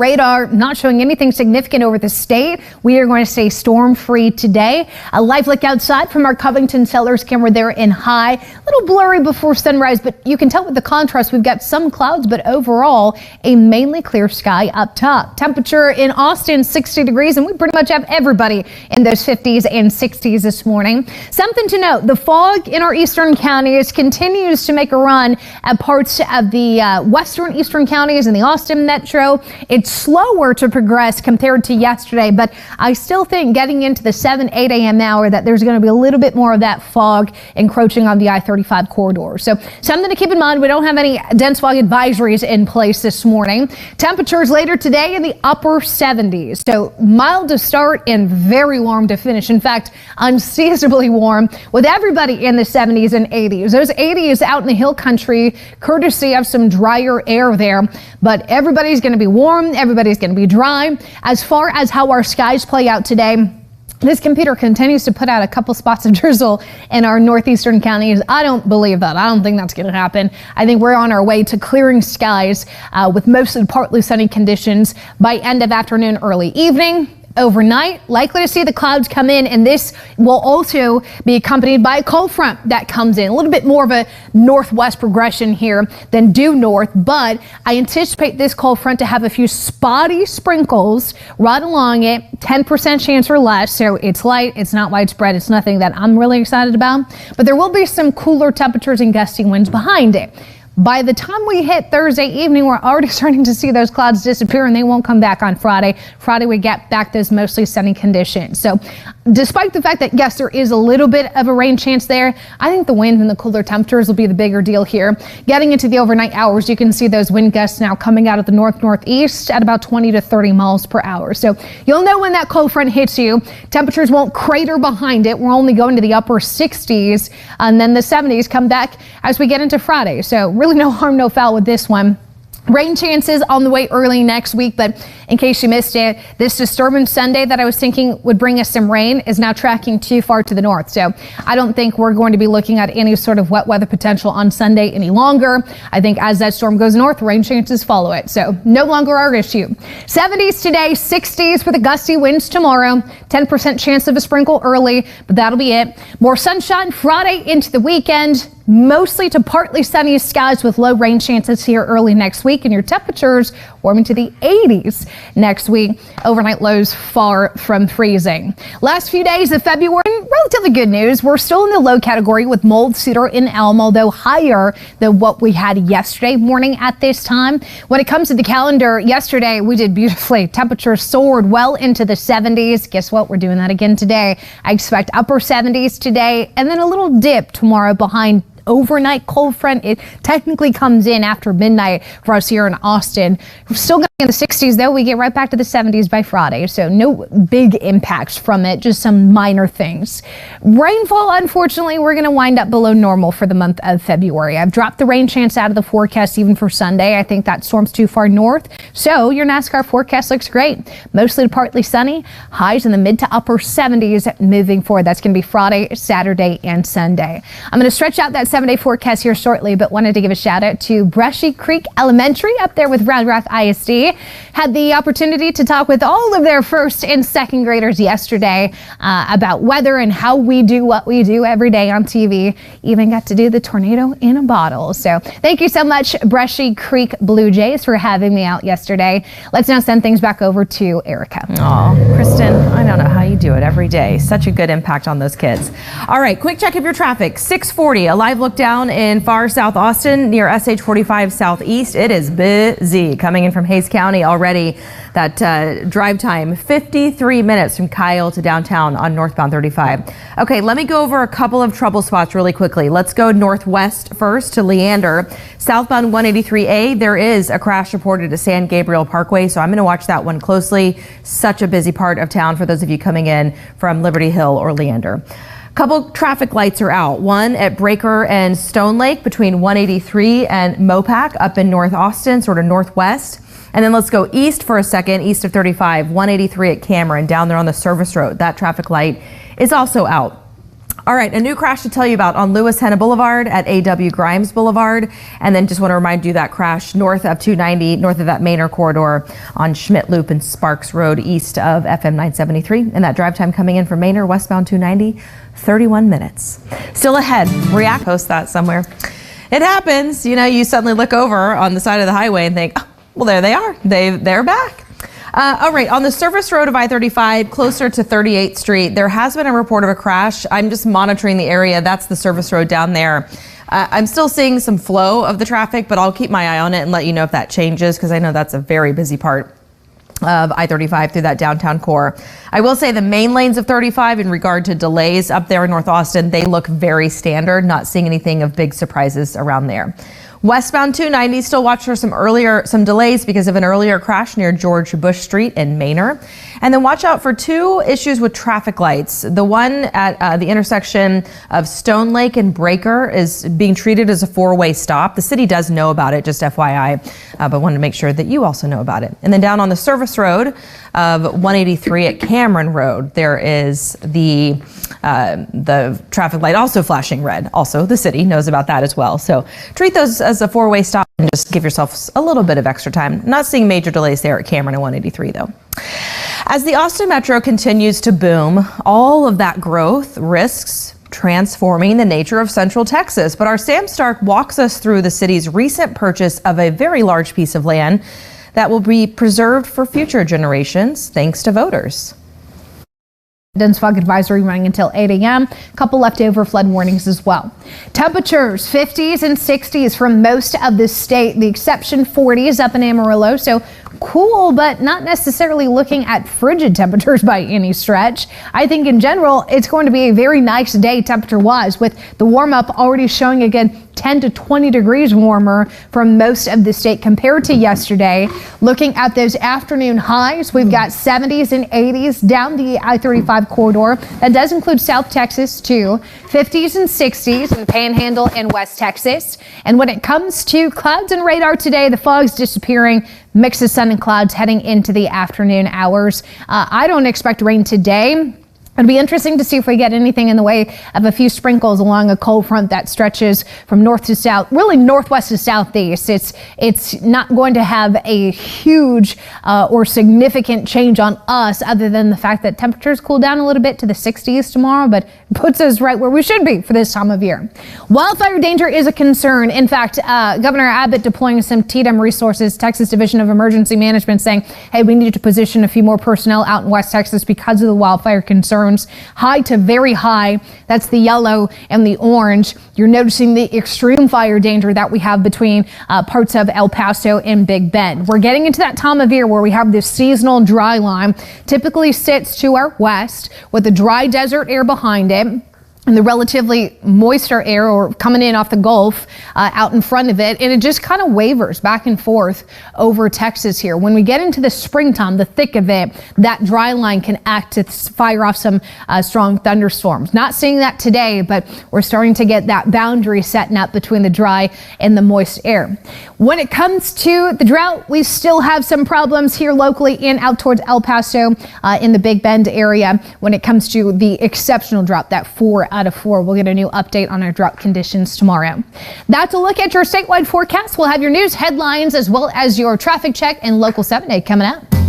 Radar not showing anything significant over the state. We are going to stay storm free today. A live look outside from our Covington Cellars camera there in High. A little blurry before sunrise, but you can tell with the contrast we've got some clouds, but overall a mainly clear sky up top. Temperature in Austin 60 degrees, and we pretty much have everybody in those 50s and 60s this morning. Something to note, the fog in our eastern counties continues to make a run at parts of the western eastern counties and the Austin metro. It's slower to progress compared to yesterday, but I still think getting into the 7-8 a.m. hour that there's going to be a little bit more of that fog encroaching on the I-35 corridor. So something to keep in mind. We don't have any dense fog advisories in place this morning. Temperatures later today in the upper 70s. So mild to start and very warm to finish. In fact, unseasonably warm with everybody in the 70s and 80s. Those 80s out in the hill country, courtesy of some drier air there, but everybody's going to be warm. Everybody's going to be dry. As far as how our skies play out today, this computer continues to put out a couple spots of drizzle in our northeastern counties. I don't believe that. I don't think that's going to happen. I think we're on our way to clearing skies with mostly partly sunny conditions by end of afternoon, early evening. Overnight, likely to see the clouds come in, and this will also be accompanied by a cold front that comes in. A little bit more of a northwest progression here than due north, but I anticipate this cold front to have a few spotty sprinkles right along it, 10% chance or less. So it's light, it's not widespread, it's nothing that I'm really excited about, but there will be some cooler temperatures and gusty winds behind it. By the time we hit Thursday evening, we're already starting to see those clouds disappear, and they won't come back on Friday. Friday, we get back those mostly sunny conditions. So despite the fact that, yes, there is a little bit of a rain chance there, I think the wind and the cooler temperatures will be the bigger deal here. Getting into the overnight hours, you can see those wind gusts now coming out of the north-northeast at about 20 to 30 miles per hour. So you'll know when that cold front hits you. Temperatures won't crater behind it. We're only going to the upper 60s, and then the 70s come back as we get into Friday. So really no harm, no foul with this one. Rain chances on the way early next week, but in case you missed it, this disturbance Sunday that I was thinking would bring us some rain is now tracking too far to the north. So I don't think we're going to be looking at any sort of wet weather potential on Sunday any longer. I think as that storm goes north, rain chances follow it. So no longer our issue. 70s today, 60s with the gusty winds tomorrow, 10% chance of a sprinkle early, but that'll be it. More sunshine Friday into the weekend. Mostly to partly sunny skies with low rain chances here early next week, and your temperatures warming to the 80s next week. Overnight lows far from freezing. Last few days of February, relatively good news. We're still in the low category with mold, cedar, and elm, although higher than what we had yesterday morning at this time. When it comes to the calendar, yesterday we did beautifully. Temperatures soared well into the 70s. Guess what? We're doing that again today. I expect upper 70s today, and then a little dip tomorrow behind overnight cold front. It technically comes in after midnight for us here in Austin. We're still going in the 60s, though. We get right back to the 70s by Friday, so no big impacts from it, just some minor things. Rainfall, unfortunately, we're going to wind up below normal for the month of February. I've dropped the rain chance out of the forecast even for Sunday. I think that storm's too far north, so your NASCAR forecast looks great. Mostly to partly sunny, highs in the mid to upper 70s moving forward. That's going to be Friday, Saturday, and Sunday. I'm going to stretch out that 7-day forecast here shortly, but wanted to give a shout out to Brushy Creek Elementary up there with Round Rock ISD. Had the opportunity to talk with all of their first and second graders yesterday about weather and how we do what we do every day on TV. Even got to do the tornado in a bottle. So thank you so much, Brushy Creek Blue Jays, for having me out yesterday. Let's now send things back over to Erica. Oh, Kristen, I don't know how you do it every day. Such a good impact on those kids. All right, quick check of your traffic. 640, a live look down in far South Austin near SH 45 Southeast. It is busy coming in from Hayes County already. That drive time, 53 minutes from Kyle to downtown on northbound 35. Okay, let me go over a couple of trouble spots really quickly. Let's go northwest first to Leander. Southbound 183A, there is a crash reported at San Gabriel Parkway, so I'm going to watch that one closely. Such a busy part of town for those of you coming in from Liberty Hill or Leander. Couple traffic lights are out. One at Breaker and Stone Lake between 183 and Mopac up in North Austin, sort of northwest. And then let's go east for a second, east of 35, 183 at Cameron, down there on the service road. That traffic light is also out. All right, a new crash to tell you about on Lewis Henna Boulevard at A.W. Grimes Boulevard. And then just want to remind you that crash north of 290, north of that Manor corridor on Schmidt Loop and Sparks Road east of FM 973. And that drive time coming in from Manor westbound 290, 31 minutes. Still ahead, react, post that somewhere. It happens, you know, you suddenly look over on the side of the highway and think, oh, well, there they are. They're back. All right, on the service road of I-35, closer to 38th Street, there has been a report of a crash. I'm just monitoring the area. That's the service road down there. I'm still seeing some flow of the traffic, but I'll keep my eye on it and let you know if that changes, because I know that's a very busy part of I-35 through that downtown core. I will say the main lanes of 35 in regard to delays up there in North Austin, they look very standard, not seeing anything of big surprises around there. Westbound 290, still watch for some delays because of an earlier crash near George Bush Street in Manor. And then watch out for two issues with traffic lights. The one at the intersection of Stone Lake and Breaker is being treated as a four-way stop. The city does know about it, just FYI, but wanted to make sure that you also know about it. And then down on the service road of 183 at Cameron Road, there is the traffic light also flashing red. Also, the city knows about that as well. So treat those as a four-way stop and just give yourself a little bit of extra time. Not seeing major delays there at Cameron and 183 though. As the Austin Metro continues to boom, all of that growth risks transforming the nature of Central Texas. But our Sam Stark walks us through the city's recent purchase of a very large piece of land that will be preserved for future generations thanks to voters. Dense fog advisory running until 8 a.m. A couple leftover flood warnings as well. Temperatures 50s and 60s from most of the state. The exception 40s up in Amarillo. So cool, but not necessarily looking at frigid temperatures by any stretch. I think in general, it's going to be a very nice day temperature wise, with the warm up already showing again 10 to 20 degrees warmer from most of the state compared to yesterday. Looking at those afternoon highs, we've got 70s and 80s down the I-35 corridor. That does include South Texas too. 50s and 60s in Panhandle and West Texas. And when it comes to clouds and radar today, the fog's disappearing. Mix of sun and clouds heading into the afternoon hours. I don't expect rain today. It'll be interesting to see if we get anything in the way of a few sprinkles along a cold front that stretches from north to south, really northwest to southeast. It's not going to have a huge or significant change on us, other than the fact that temperatures cool down a little bit to the 60s tomorrow, but it puts us right where we should be for this time of year. Wildfire danger is a concern. In fact, Governor Abbott deploying some TDEM resources, Texas Division of Emergency Management, saying, hey, we need to position a few more personnel out in West Texas because of the wildfire concerns. High to very high. That's the yellow and the orange. You're noticing the extreme fire danger that we have between parts of El Paso and Big Bend. We're getting into that time of year where we have this seasonal dry line. Typically sits to our west with the dry desert air behind it, and the relatively moister air or coming in off the Gulf out in front of it. And it just kind of wavers back and forth over Texas here. When we get into the springtime, the thick of it, that dry line can act to fire off some strong thunderstorms. Not seeing that today, but we're starting to get that boundary setting up between the dry and the moist air. When it comes to the drought, we still have some problems here locally and out towards El Paso in the Big Bend area. When it comes to the exceptional drought, that 4 out of 4. We'll get a new update on our drought conditions tomorrow. That's a look at your statewide forecast. We'll have your news headlines as well as your traffic check and local 7-day coming up.